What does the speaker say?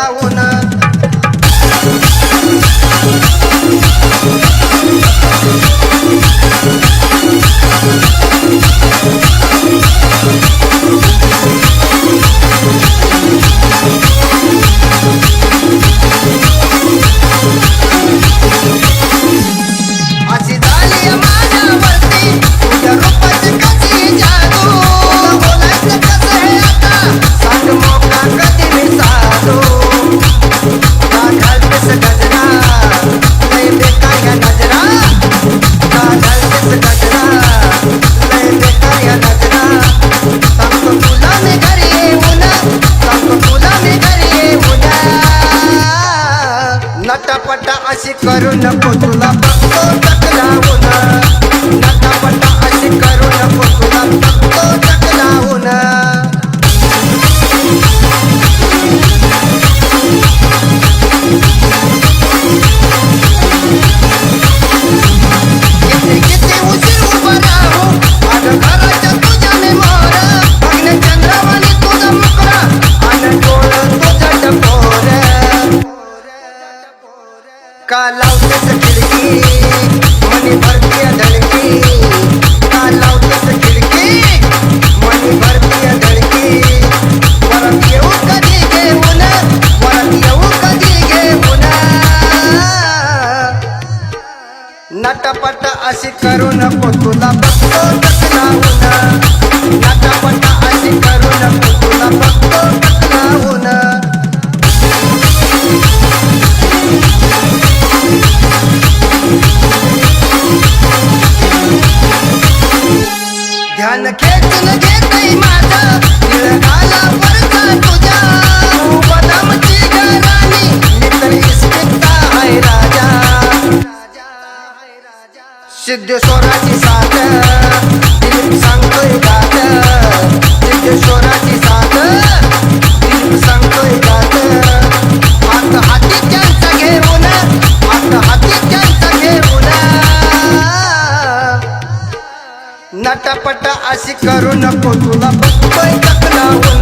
चकलावून अशी झाली माझ्यावरती तुझ्या रूपाची कशी जादू बोलायचं कसं हे आता सांग मोका कधी मी साधू का घालतेस गजरा लय बेकार या नजरा का घालतेस गजरा लय बेकार या नजरा सांगतो तुला मी घरी येऊन सांगतो तुला मी घरी येऊन नटापटा अशी करू नको तुला बघतो चकलावून नटापटा अशी करू नको तुला बघतो चकलावून किती किती उशीर उभा राहू माझ्या घराच्या तुझ्या मी मोर बघणे चंद्रावाणी तुझा मुकरा आणि डोळं तुझा टपोर का लावतेस खिडकी मनी भरतीय धडकी का लावतेस खिडकी मनी भरतीय धडकी परत येऊ कधी घेऊन परत येऊ कधी घेऊन नटापटा अशी करू नको तुला बघतो चकलावून नटापटा अशी करू नको तुला बघतो चकलावून ध्यान खेचून घेतय माझं निळगाला वरचा तुझ्या तू बदामची घराणी मी तर इस्पिकता आहे राजा सिद्धेश्वराची साथ दिलीप सांगतोय गात सिद्धेश्वराची साथ दिलीप सांगतोय गात आता हाती त्यांचा घेऊन आता हाती त्यांचा घेऊन नटापटा अशी करू नको तुला बघतोय चकलावून